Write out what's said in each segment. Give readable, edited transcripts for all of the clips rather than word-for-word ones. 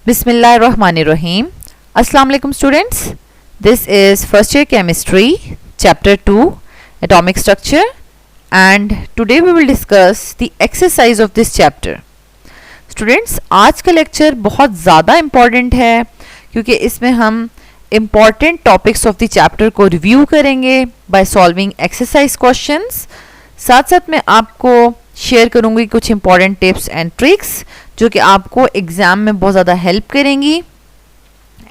Bismillahirrahmanirrahim. Assalamu alaikum students. This is first year chemistry chapter 2 atomic structure and today we will discuss the exercise of this chapter. Students, आज का lecture बहुत ज़्यादा important है क्योंकि इसमें हम important topics of the chapter को review करेंगे बाय सॉल्विंग एक्सरसाइज क्वेश्चंस. साथ साथ मैं आपको शेयर करूंगी कुछ इंपॉर्टेंट टिप्स एंड ट्रिक्स जो कि आपको एग्जाम में बहुत ज़्यादा हेल्प करेंगी.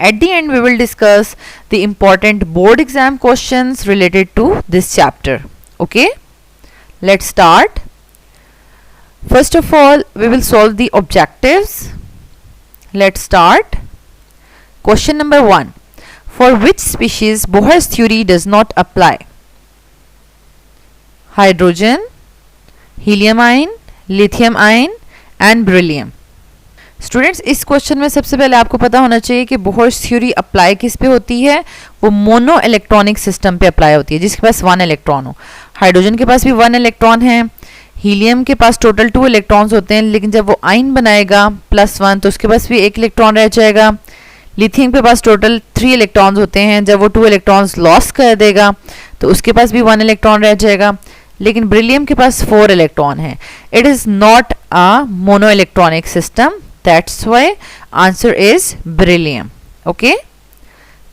At the end we will discuss the important board exam questions related to this chapter. Okay, let's start. First of all, we will solve the objectives. Let's start. Question number 1. For which species Bohr's theory does not apply? Hydrogen, helium ion, lithium ion and beryllium. Students, इस question में सबसे पहले आपको पता होना चाहिए कि Bohr's theory apply किस पे होती है. वो मोनो इलेक्ट्रॉनिक सिस्टम पे अप्लाई होती है जिसके पास 1 इलेक्ट्रॉन हो. हाइड्रोजन के पास भी 1 इलेक्ट्रॉन है. हीलियम के पास टोटल 2 इलेक्ट्रॉन्स होते हैं, लेकिन जब वो आयन बनाएगा +1 तो उसके पास भी 1 इलेक्ट्रॉन रह जाएगा. लिथियम के पास टोटल 3 इलेक्ट्रॉन्स होते हैं, जब वो 2 इलेक्ट्रॉन्स लॉस कर देगा तो उसके पास भी 1 इलेक्ट्रॉन रह जाएगा. लेकिन बेरिलियम के पास 4 इलेक्ट्रॉन है. It is not a mono electronic system, that's why answer is beryllium. Okay.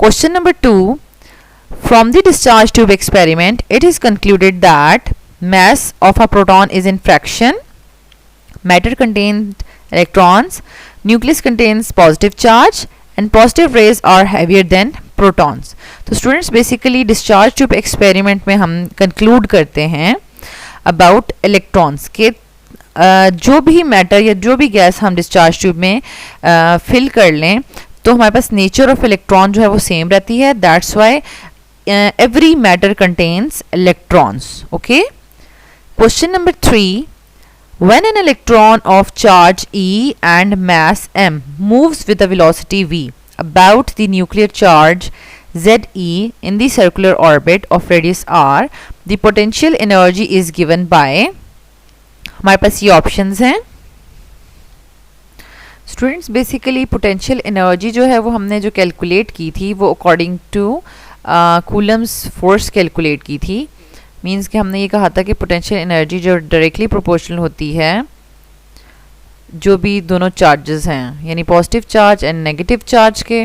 Question number 2. From the discharge tube experiment, it is concluded that mass of a proton is in fraction, matter contains electrons, nucleus contains positive charge and positive rays are heavier than protons. तो students basically discharge tube experiment में हम conclude करते हैं about electrons के जो भी matter या जो भी गैस हम डिस्चार्ज ट्यूब में फिल कर लें तो हमारे पास नेचर ऑफ इलेक्ट्रॉन जो है वो सेम रहती है. That's Y every matter contains electrons. Okay. Question number 3. When an electron of charge E and mass m moves with a velocity v about the nuclear charge Ze in the circular orbit of radius r, the potential energy is given by. हमारे पास ये options हैं. Students, basically potential energy जो है वो हमने जो calculate की थी वो according to Coulomb's force calculate की थी. मींस कि हमने ये कहा था कि पोटेंशियल एनर्जी जो डायरेक्टली प्रोपोर्शनल होती है जो भी दोनों चार्जेस हैं यानी positive charge and negative charge के,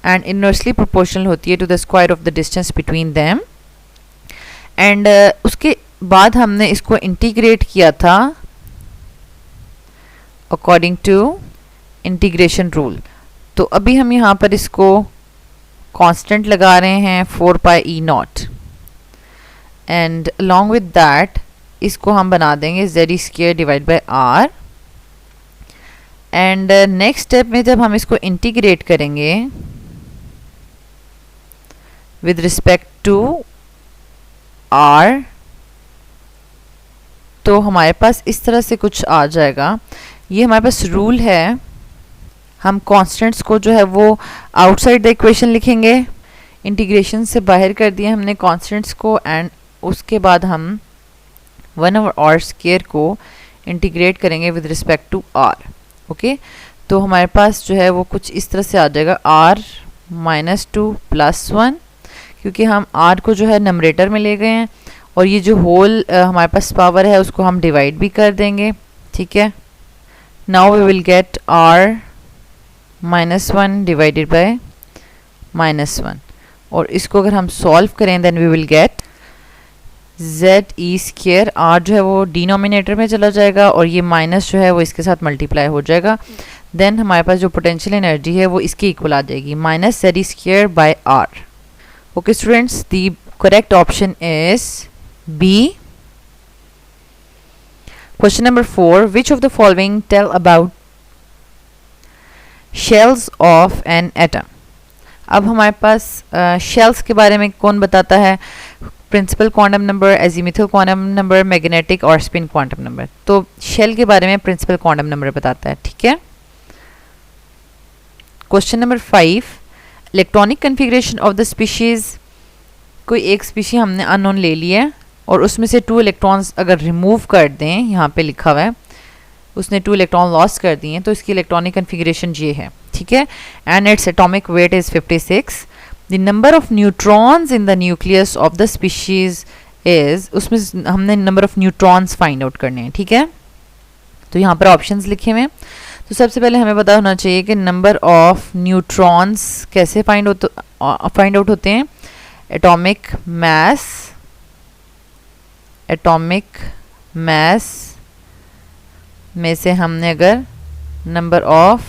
एंड इनवर्सली प्रोपोर्शनल होती है to the square of the distance between them. And उसके बाद हमने इसको इंटीग्रेट किया था अकॉर्डिंग टू इंटीग्रेशन रूल. तो अभी हम यहाँ पर इसको कांस्टेंट लगा रहे हैं 4 pi E naught, and along with that इसको हम बना देंगे Z square divide by R. And next step में जब हम इसको इंटीग्रेट करेंगे विद रिस्पेक्ट टू आर तो हमारे पास इस तरह से कुछ आ जाएगा. ये हमारे पास रूल है. हम कांस्टेंट्स को जो है वो आउटसाइड द इक्वेशन लिखेंगे. इंटीग्रेशन से बाहर कर दिया हमने कांस्टेंट्स को, एंड उसके बाद हम 1/r² को इंटीग्रेट करेंगे with respect to r. Okay, तो हमारे पास जो है वो कुछ इस तरह से आ जाएगा r -2 + 1, क्योंकि हम r को जो है नंबरेटर में ले गए हैं और ये जो होल हमारे पास पावर है उसको हम डिवाइड भी कर देंगे. ठीक है. Now we will get r -1 divided by -1, और इसको अगर हम सॉल्व करें then we will get Ze². r जो है वो डिनोमिनेटर में चला जाएगा और ये माइनस जो है वो इसके साथ मल्टीप्लाई हो जाएगा. देन हमारे पास जो पोटेंशियल एनर्जी है वो इसके इक्वल आ जाएगी -Ze² by r. Okay students, the correct option is B. Question number 4. Which of the following tell about shells of an atom? अब हमारे पास शेल्स के बारे में कौन बताता है? Principal quantum number, azimuthal quantum number, magnetic और स्पिन क्वांटम नंबर. तो शेल के बारे में प्रिंसिपल क्वांटम नंबर बताता है. ठीक है. Question number 5. Electronic configuration of the species. कोई एक स्पीशी हमने अननोन ले ली है और उसमें से 2 इलेक्ट्रॉन्स अगर रिमूव कर दें, यहाँ पे लिखा हुआ है उसने 2 इलेक्ट्रॉन लॉस कर दिए हैं, तो इसकी इलेक्ट्रॉनिक कन्फिगरेशन ये है. ठीक है, and its atomic weight is 56. The number of neutrons in the nucleus of the species is, उसमें हमने number of neutrons find out करने हैं. ठीक है, तो यहाँ पर ऑप्शंस लिखे हुए हैं. तो सबसे पहले हमें पता होना चाहिए कि नंबर ऑफ न्यूट्रॉन्स कैसे फाइंड आउट होते हैं. एटॉमिक मास में से हमने अगर नंबर ऑफ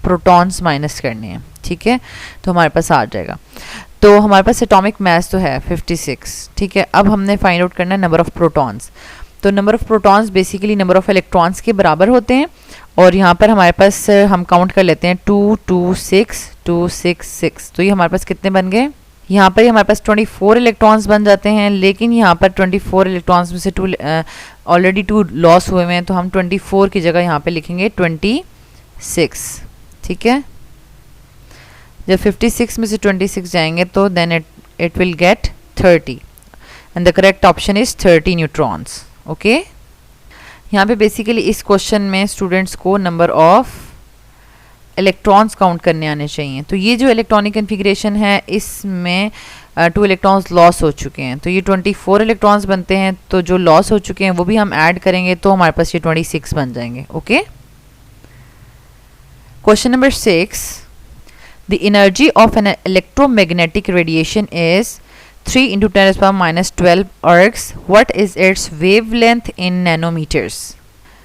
प्रोटॉन्स माइनस करने हैं, ठीक है, तो हमारे पास आ जाएगा. तो हमारे पास एटॉमिक मास तो है 56. ठीक है, अब हमने फाइंड आउट करना है नंबर ऑफ प्रोटॉन्स. तो number of protons basically number of electrons के बराबर होते हैं. और यहाँ पर हमारे पास हम काउंट कर लेते हैं 2 2 6 2 6 6. तो ये हमारे पास कितने बन गए, यहाँ पर हमारे पास 24 इलेक्ट्रॉन्स बन जाते हैं. लेकिन यहाँ पर 24 इलेक्ट्रॉन्स में से ऑलरेडी 2 लॉस हुए हैं, तो हम 24 की जगह यहाँ पे लिखेंगे 26. ठीक है, जब 56 में से 26 जाएंगे तो then it will get 30 and the correct option is 30 neutrons. Okay, यहाँ पे बेसिकली इस क्वेश्चन में स्टूडेंट्स को नंबर ऑफ इलेक्ट्रॉन्स काउंट करने आने चाहिए. तो ये जो इलेक्ट्रॉनिक कन्फिग्रेशन है इसमें 2 इलेक्ट्रॉन्स लॉस हो चुके हैं, तो ये 24 इलेक्ट्रॉन्स बनते हैं. तो जो लॉस हो चुके हैं वो भी हम ऐड करेंगे तो हमारे पास ये 26 बन जाएंगे. Okay, question number 6. The energy of an electromagnetic radiation is 3 × 10⁻⁻12 ergs. What is its wavelength in nanometres.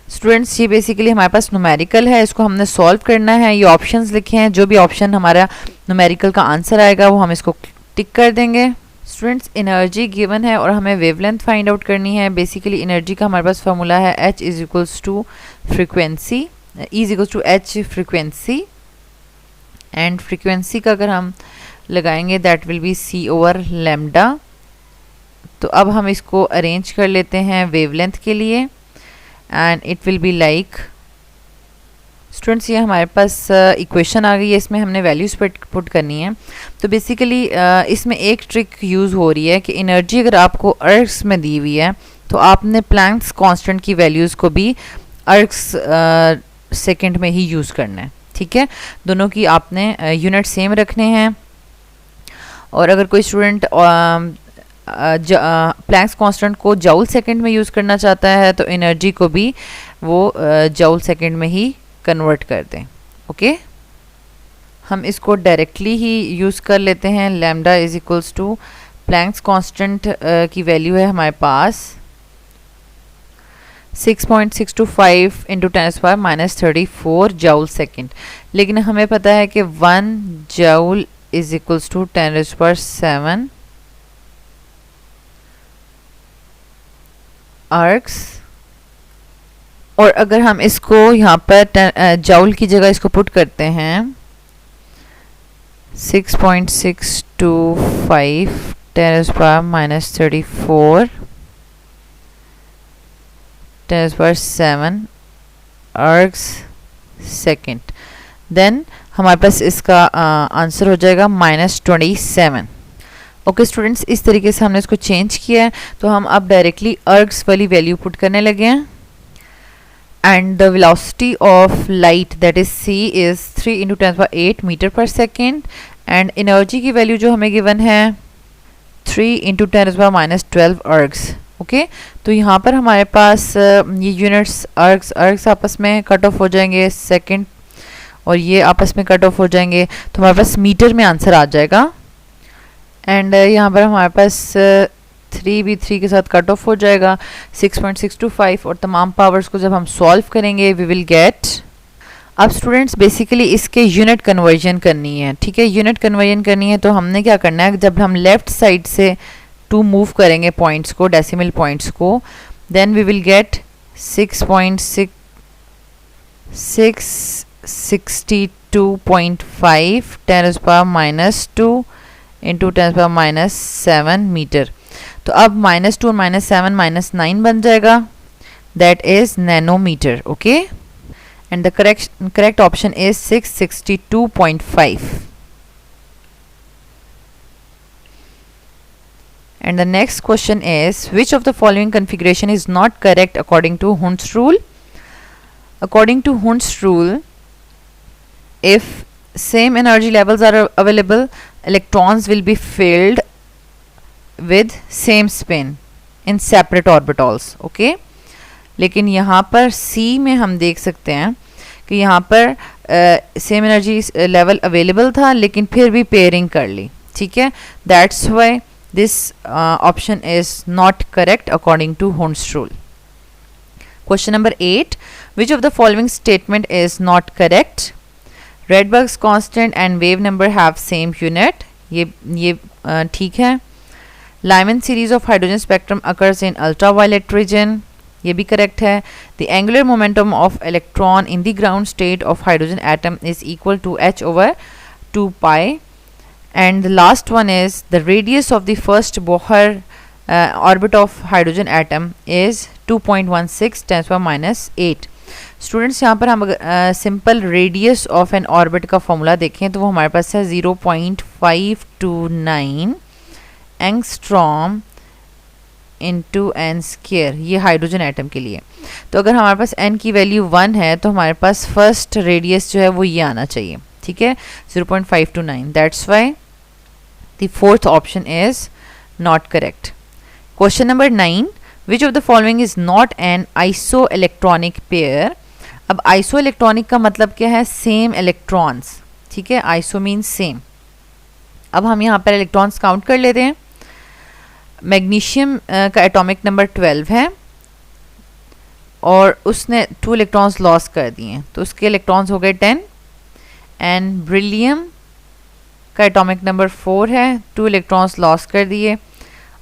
Students ये बेसिकली हमारे पास न्यूमेरिकल है, इसको हमने सॉल्व करना है. ये ऑप्शंस लिखे हैं, जो भी ऑप्शन हमारा न्यूमेरिकल का आंसर आएगा वो हम इसको टिक कर देंगे. स्टूडेंट्स एनर्जी गिवन है और हमें वेवलेंथ फाइंड आउट करनी है. बेसिकली एनर्जी का हमारे पास फॉर्मूला है H = frequency, E = H frequency, and frequency का अगर हम लगाएंगे दैट विल बी C/λ. तो अब हम इसको अरेंज कर लेते हैं वेवलेंथ के लिए and it will be like. Students ये हमारे पास इक्वेशन आ गई है, इसमें हमने वैल्यूज पुट करनी है. तो बेसिकली इसमें एक ट्रिक यूज़ हो रही है कि एनर्जी अगर आपको अर्ग्स में दी हुई है तो आपने प्लैंक्स कांस्टेंट की वैल्यूज़ को भी अर्ग्स सेकंड में ही यूज़ करना है. ठीक है, दोनों की आपने यूनिट सेम रखने हैं. और अगर कोई स्टूडेंट प्लैंक्स कांस्टेंट को जूल सेकंड में यूज़ करना चाहता है तो एनर्जी को भी वो जूल सेकंड में ही कन्वर्ट कर दें. ओके, हम इसको डायरेक्टली ही यूज़ कर लेते हैं. लैम्डा = प्लैंक्स कांस्टेंट की वैल्यू है हमारे पास 6.625 × 10⁻34 जूल सेकंड. लेकिन हमें पता है कि 1 जूल = 10⁻7 अर्ग्स. और अगर हम इसको यहाँ पर जूल की जगह इसको पुट करते हैं 6.625 10⁻34 10⁻7 अर्ग्स सेकंड, देन हमारे पास इसका आंसर हो जाएगा -27. ओके स्टूडेंट्स, इस तरीके से हमने इसको चेंज किया है. तो हम अब डायरेक्टली अर्ग्स वाली वैल्यू पुट करने लगे हैं. And the velocity of light that is c is 3 × 10⁸ metre per second. And energy की वैल्यू जो हमें गिवन है 3 × 10⁻12 अर्ग्स. ओके, तो यहाँ पर हमारे पास ये यूनिट्स अर्ग्स आपस में कट ऑफ हो जाएंगे सेकेंड, और ये आपस में कट ऑफ हो जाएंगे, तो हमारे पास मीटर में आंसर आ जाएगा. एंड यहाँ पर हमारे पास 3 भी 3 के साथ कट ऑफ हो जाएगा 6.625, और तमाम पावर्स को जब हम सॉल्व करेंगे वी विल गेट. अब स्टूडेंट्स बेसिकली इसके यूनिट कन्वर्जन करनी है. ठीक है, यूनिट कन्वर्जन करनी है तो हमने क्या करना है, जब हम लेफ्ट साइड से 2 मूव करेंगे पॉइंट्स को, डेसिमल पॉइंट्स को, then we will get 6.662.5 10⁻² × 10⁻7 metre. तो अब -2 और -7 -9 बन जाएगा, that is nanometre. Okay, and the correct option is 662.5. And the next question is, which of the following configuration is not correct according to Hund's rule? According to Hund's rule, if same energy levels are available, electrons will be filled with same spin in separate orbitals. okay? लेकिन यहाँ पर C में हम देख सकते हैं कि यहाँ पर सेम एनर्जी लेवल अवेलेबल था लेकिन फिर भी पेयरिंग कर ली. ठीक है, that's why this option is not correct according to Hund's rule. Question number 8. Which of the following statement is not correct? Rydberg's constant and wave number have same unit. ये ठीक है. Lyman series of hydrogen spectrum occurs in ultraviolet region. ये भी correct है. The angular momentum of electron in the ground state of hydrogen atom is equal to h over 2 pi. And the last one is the radius of the first Bohr orbit of hydrogen atom is 2.16 10⁻⁷. Students यहाँ पर हम simple radius of N orbit का formula देखें तो वो हमारे पास है 0.529 angstrom into N square, ये हाइड्रोजन एटम के लिए. तो अगर हमारे पास n की वैल्यू 1 है तो हमारे पास फर्स्ट रेडियस जो है वो ये आना चाहिए. ठीक है, 0.529. That's why the fourth option is not correct. Question number 9. Which of the following is not an isoelectronic pair? अब isoelectronic का मतलब क्या है? Same electrons. ठीक है, iso मीन्स सेम. अब हम यहाँ पर इलेक्ट्रॉन्स काउंट कर लेते हैं. मैग्नीशियम का एटॉमिक नंबर 12 है और उसने 2 इलेक्ट्रॉन्स लॉस कर दिए हैं तो उसके इलेक्ट्रॉन्स हो गए 10. एंड ब्रिलियम का एटॉमिक नंबर 4 है, 2 इलेक्ट्रॉन्स लॉस कर दिए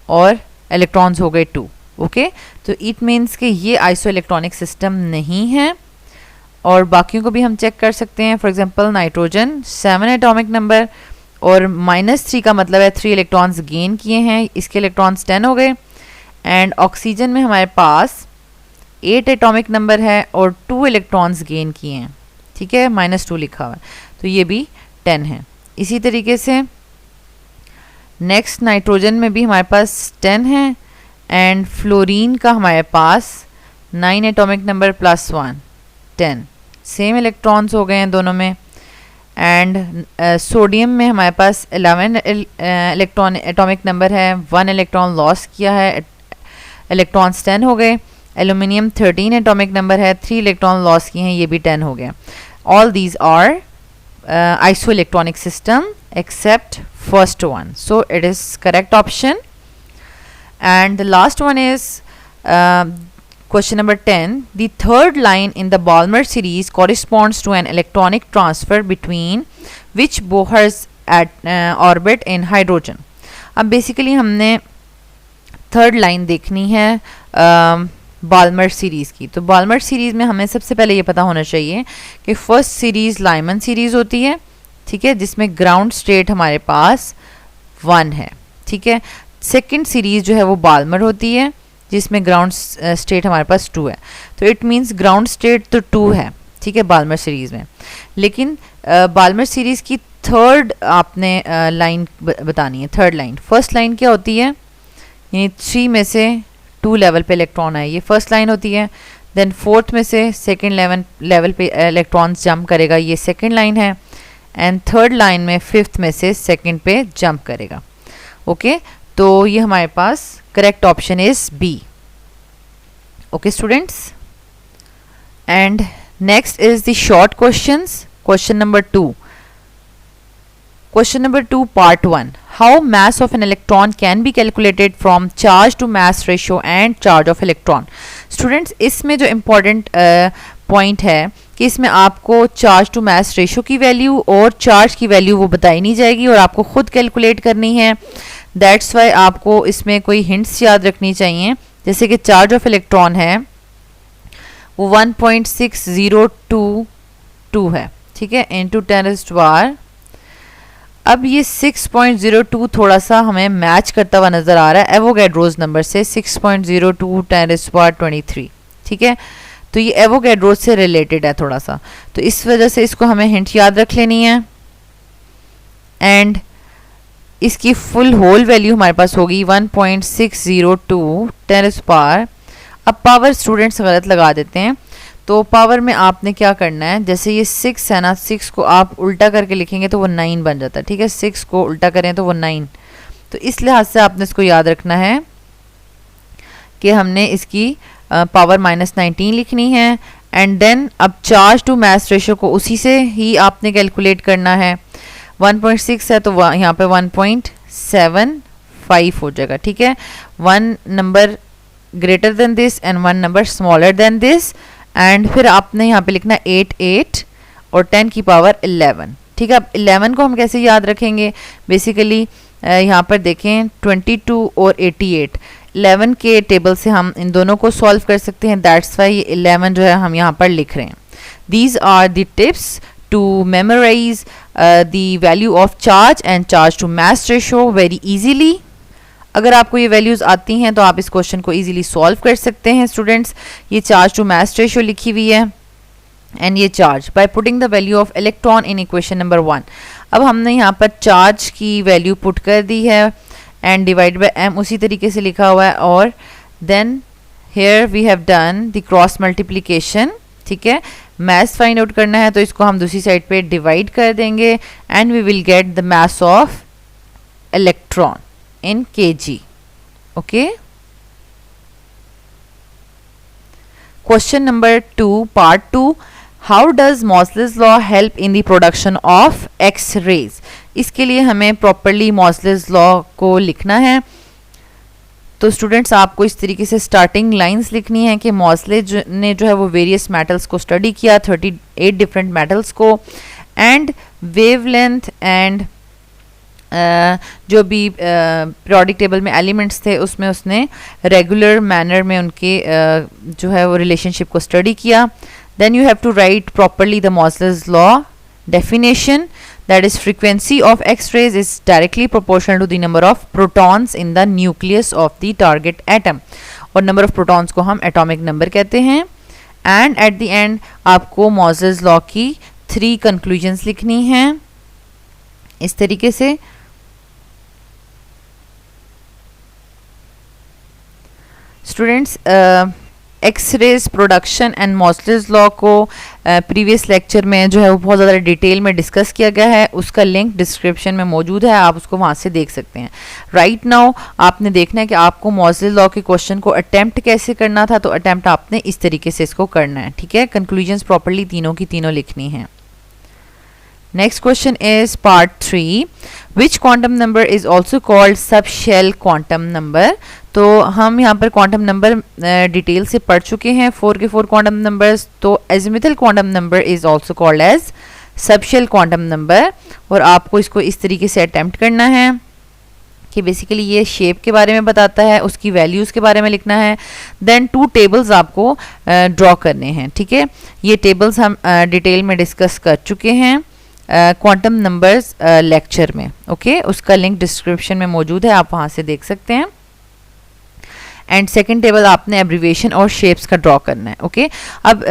और इलेक्ट्रॉन्स हो गए 2. ओके, तो इट मीन्स कि ये आइसो इलेक्ट्रॉनिक सिस्टम नहीं है. और बाकियों को भी हम चेक कर सकते हैं. For example nitrogen 7 atomic number और -3 का मतलब है 3 इलेक्ट्रॉन्स गेन किए हैं, इसके इलेक्ट्रॉन्स 10 हो गए. एंड ऑक्सीजन में हमारे पास 8 एटॉमिक नंबर है और 2 इलेक्ट्रॉन्स गेन किए हैं. ठीक है, -2 लिखा हुआ है तो ये भी 10 है. इसी तरीके से नेक्स्ट नाइट्रोजन में भी हमारे पास 10 है एंड फ्लोरीन का हमारे पास 9 एटॉमिक नंबर +1 10, सेम इलेक्ट्रॉन्स हो गए हैं दोनों में. एंड सोडियम में हमारे पास 11 इलेक्ट्रॉन एटॉमिक नंबर है, 1 इलेक्ट्रॉन लॉस किया है, इलेक्ट्रॉन्स 10 हो गए. एल्यूमिनियम 13 एटॉमिक नंबर है, 3 इलेक्ट्रॉन लॉस किए हैं, ये भी 10 हो गया. All these are isoelectronic system except first one, so it is correct option. And the last one is question number 10. The third line in the Balmer series corresponds to an electronic transfer between which Bohr's orbit in hydrogen. अब basically हमने third line देखनी है Balmer series की. तो Balmer series में हमें सबसे पहले ये पता होना चाहिए कि फर्स्ट सीरीज़ लाइमन सीरीज़ होती है. ठीक है, जिसमें ग्राउंड स्टेट हमारे पास 1 है. ठीक है, सेकंड सीरीज़ जो है वो बाल्मर होती है जिसमें ग्राउंड स्टेट हमारे पास 2 है. तो इट मीन्स ग्राउंड स्टेट तो 2 है. ठीक है, बाल्मर सीरीज़ में. लेकिन बाल्मर सीरीज़ की थर्ड आपने लाइन बतानी है. थर्ड लाइन, फर्स्ट लाइन क्या होती है? यानी 3 में से 2 लेवल पे इलेक्ट्रॉन है, ये फर्स्ट लाइन होती है. देन फोर्थ में से सेकंड लेवल पे इलेक्ट्रॉन्स जंप करेगा, ये सेकंड लाइन है. एंड थर्ड लाइन में फिफ्थ में से सेकंड पे जंप करेगा. ओके, तो ये हमारे पास correct option is B. Okay students, and next is the short questions. Question number 2. Question number 2 part 1. How mass of an electron can be calculated from charge to mass ratio and charge of electron. Students, इसमें जो important point है कि इसमें आपको charge to mass ratio की value और charge की value वो बताई नहीं जाएगी और आपको खुद कैलकुलेट करनी है. That's why आपको इसमें कोई hints याद रखनी चाहिए. जैसे कि charge of electron है वो 1.6022 है. ठीक है, into 10⁻⁴. अब ये 6.02 थोड़ा सा हमें मैच करता हुआ नज़र आ रहा है एवोगैड्रोज नंबर से. 6.02 10⁻23. ठीक है, तो ये एवोगैड्रोज से रिलेटेड है थोड़ा सा, तो इस वजह से इसको हमें हिंट याद रख लेनी है. एंड इसकी फुल होल वैल्यू हमारे पास होगी 1.602 10⁻. अब पावर स्टूडेंट्स गलत लगा देते हैं तो पावर में आपने क्या करना है, जैसे ये 6 है ना, 6 को आप उल्टा करके लिखेंगे तो वो 9 बन जाता है, ठीक है। 6 को उल्टा करें तो वो 9, तो इस लिहाज से आपने इसको याद रखना है कि हमने इसकी पावर -19 लिखनी है। एंड देन अब चार्ज टू मास रेशियो को उसी से ही आपने कैलकुलेट करना है। 1.6 है तो यहाँ पे 1.75 हो जाएगा, ठीक है। 1 number greater than this and 1 number smaller than this, and फिर आपने यहाँ पे लिखना 8 8 और 10 की पावर 11, ठीक है। अब 11 को हम कैसे याद रखेंगे, बेसिकली यहाँ पर देखें 22 और 88, 11 के टेबल से हम इन दोनों को सॉल्व कर सकते हैं, दैट्स वाई 11 जो है हम यहाँ पर लिख रहे हैं। These are the tips to memorise the value of charge and charge to mass ratio very easily. अगर आपको ये वैल्यूज़ आती हैं तो आप इस क्वेश्चन को इजीली सॉल्व कर सकते हैं स्टूडेंट्स। ये चार्ज टू मास रेशियो लिखी हुई है एंड ये charge by putting the value of electron in equation number 1। अब हमने यहाँ पर चार्ज की वैल्यू पुट कर दी है एंड डिवाइड बाय m उसी तरीके से लिखा हुआ है, और then here we have done the cross multiplication, ठीक है। मास फाइंड आउट करना है तो इसको हम दूसरी साइड पे डिवाइड कर देंगे and we will get the mass of electron in kg. Okay. Question number 2, part 2. How does Moseley's law help in the production of X-rays? इसके लिए हमें properly Moseley's law को लिखना है। तो स्टूडेंट्स आपको इस तरीके से स्टार्टिंग लाइंस लिखनी है कि मॉसले ने जो है वो वेरियस मेटल्स को स्टडी किया, 38 डिफरेंट मेटल्स को, एंड वेवलेंथ एंड जो भी पीरियोडिक टेबल में एलिमेंट्स थे उसमें उसने रेगुलर मैनर में उनके जो है वो रिलेशनशिप को स्टडी किया। Then you have to write properly the Moseley's law definition, that is frequency of X rays is directly proportional to the number of protons in the nucleus of the target atom, और number of protons को हम atomic number कहते हैं। And eight the and आपको मॉसलेस law की 3 conclusions लिखनी हैं इस तरीके से। Students X rays production and Moseley's law को प्रीवियस लेक्चर में जो है वो बहुत ज़्यादा डिटेल में डिस्कस किया गया है, उसका लिंक डिस्क्रिप्शन में मौजूद है, आप उसको वहाँ से देख सकते हैं। राइट नाउ आपने देखना है कि आपको मॉसलेस लॉ के क्वेश्चन को अटेम्प्ट कैसे करना था, तो अटेम्प्ट आपने इस तरीके से इसको करना है, ठीक है। कंक्लूजन्स प्रॉपरली तीनों की तीनों लिखनी है। Next question is part 3. Which quantum number is also called subshell quantum number? तो हम यहाँ पर क्वांटम नंबर डिटेल से पढ़ चुके हैं, 4 के 4 क्वांटम नंबर्स। तो azimuthal quantum number is also called as subshell quantum number, और आपको इसको इस तरीके से अटेम्प्ट करना है कि बेसिकली ये शेप के बारे में बताता है, उसकी वैल्यूज़ के बारे में लिखना है। देन 2 टेबल्स आपको ड्रॉ करने हैं, ठीक है। ये टेबल्स हम डिटेल में डिस्कस कर चुके हैं क्वांटम नंबर्स लेक्चर में, ओके। उसका लिंक डिस्क्रिप्शन में मौजूद है, आप वहाँ से देख सकते हैं। एंड सेकंड टेबल आपने एब्रीविएशन और शेप्स का ड्रॉ करना है, ओके। अब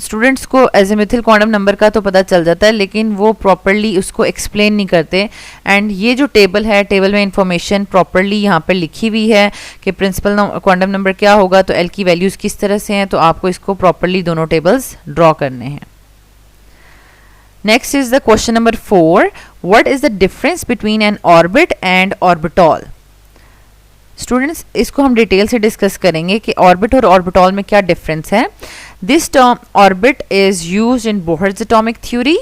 स्टूडेंट्स को एजिमुथल क्वांटम नंबर का तो पता चल जाता है, लेकिन वो प्रॉपरली उसको एक्सप्लेन नहीं करते। एंड ये जो टेबल है, टेबल में इंफॉर्मेशन प्रॉपरली यहाँ पर लिखी हुई है कि प्रिंसिपल क्वांटम नंबर क्या होगा, तो एल की वैल्यूज़ किस तरह से हैं, तो आपको इसको प्रॉपरली दोनों टेबल्स ड्रॉ करने हैं। Next is the question number 4. What is the difference between an orbit and orbital? Students इसको हम डिटेल से डिस्कस करेंगे कि ऑर्बिट और ऑर्बिटॉल में क्या डिफरेंस है। This term orbit is used in Bohr's atomic theory,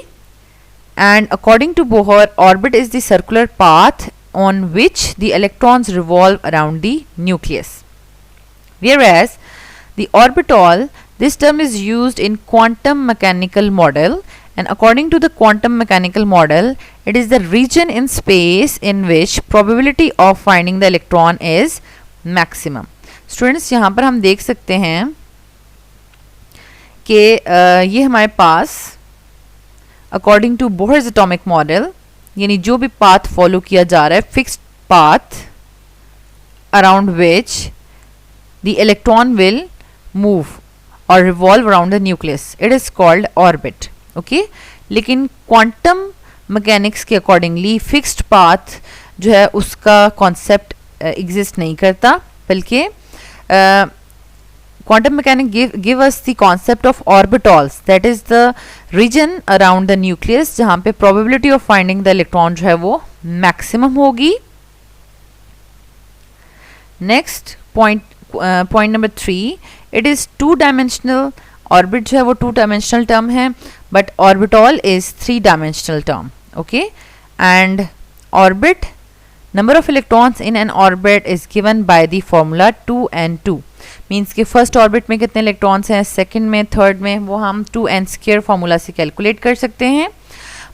and according to Bohr orbit is the circular path on which the electrons revolve around the nucleus, whereas the orbital, this term is used in quantum mechanical model, and according to the quantum mechanical model it is the region in space in which probability of finding the electron is maximum. Students यहाँ पर हम देख सकते हैं कि ये हमारे पास according to Bohr's atomic model, यानी जो भी पाथ फॉलो किया जा रहा है, fixed path around which the electron will move और revolve around the nucleus, it is called orbit, okay. लेकिन क्वांटम मैकेनिक्स के अकॉर्डिंगली फिक्स्ड पाथ जो है उसका कॉन्सेप्ट एग्जिस्ट नहीं करता, बल्कि quantum mechanics give us the concept of orbitals, that is the region around the nucleus जहाँ पे probability of finding the electron जो है वो maximum होगी. Next point number 3, it is two dimensional. Orbit जो है वो two dimensional term है, but orbital is three dimensional term. Okay, and orbit, number of electrons in an orbit is given by the formula 2n2. Means कि first orbit में कितने electrons हैं, second में, third में, वो हम 2n² फार्मूला से कैलकुलेट कर सकते हैं.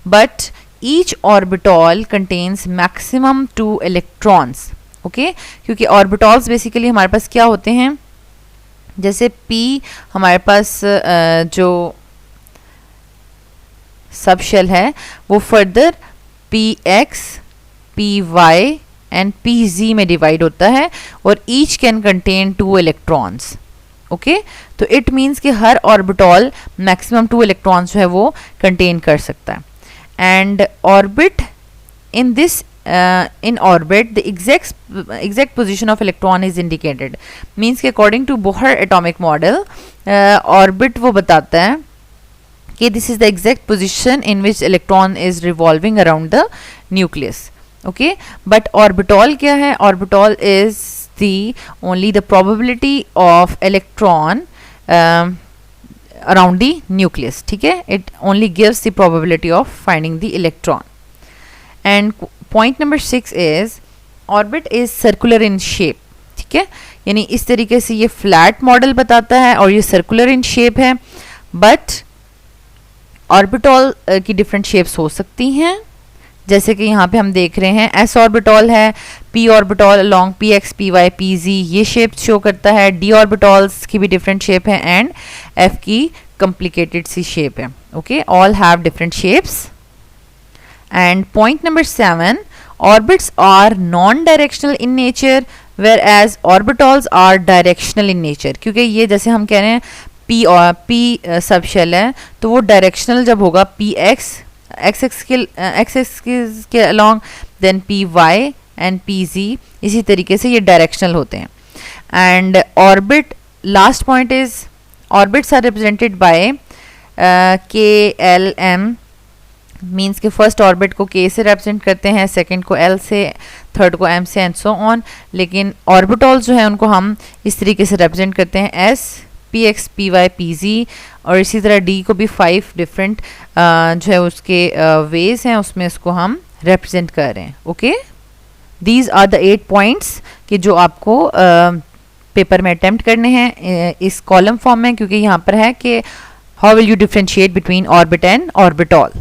But each orbital contains maximum 2 electrons. Okay, क्योंकि ऑर्बिटॉल्स बेसिकली हमारे पास क्या होते हैं, जैसे p हमारे पास जो सब शेल है वो further px, py and pz में डिवाइड होता है और each can contain 2 electrons. Okay, तो इट मीन्स कि हर ऑर्बिटॉल मैक्सिमम 2 इलेक्ट्रॉन्स जो है वो कंटेन कर सकता है. And orbit in this in orbit the exact position of electron is indicated. Means कि according to Bohr atomic model orbit वो बताता है कि this is the exact position in which electron is revolving around the nucleus. Okay, but orbital क्या है, orbital is the only the probability of electron around the nucleus. ठीक है, it only gives the probability of finding the electron. And point number 6 is orbit is circular in shape. ठीक है, यानी इस तरीके से ये फ्लैट मॉडल बताता है और ये सर्कुलर इन शेप है. बट ऑर्बिटॉल की डिफरेंट शेप्स हो सकती हैं, जैसे कि यहाँ पे हम देख रहे हैं s ऑर्बिटॉल है, p orbital along px, py, pz ये शेप शो करता है. d ऑर्बिटॉल्स की भी डिफरेंट शेप है एंड f की कॉम्प्लिकेटेड सी शेप है. Okay, all have different shapes. And point number 7, orbits are non-directional in nature whereas orbitals are directional in nature. क्योंकि ये जैसे हम कह रहे हैं p और p सब शेल है, तो वो डायरेक्शनल जब होगा px x के along then py and pz इसी तरीके से ये डायरेक्शनल होते हैं. And orbit, last point is orbits are represented by k, l, m. Means के फर्स्ट ऑर्बिट को k से रिप्रेजेंट करते हैं, सेकंड को l से, थर्ड को m से एंड सो ऑन. लेकिन ऑर्बिटॉल्स जो है उनको हम इस तरीके से रिप्रेजेंट करते हैं s, px, py, pz. और इसी तरह d को भी 5 डिफरेंट जो है उसके वेज हैं, उसमें इसको हम रिप्रेजेंट कर रहे हैं. Okay, these are the 8 points कि जो आपको पेपर में अटेम्प्ट करने हैं इस कॉलम फॉर्म में, क्योंकि यहाँ पर है कि how will you differentiate between orbit and orbital.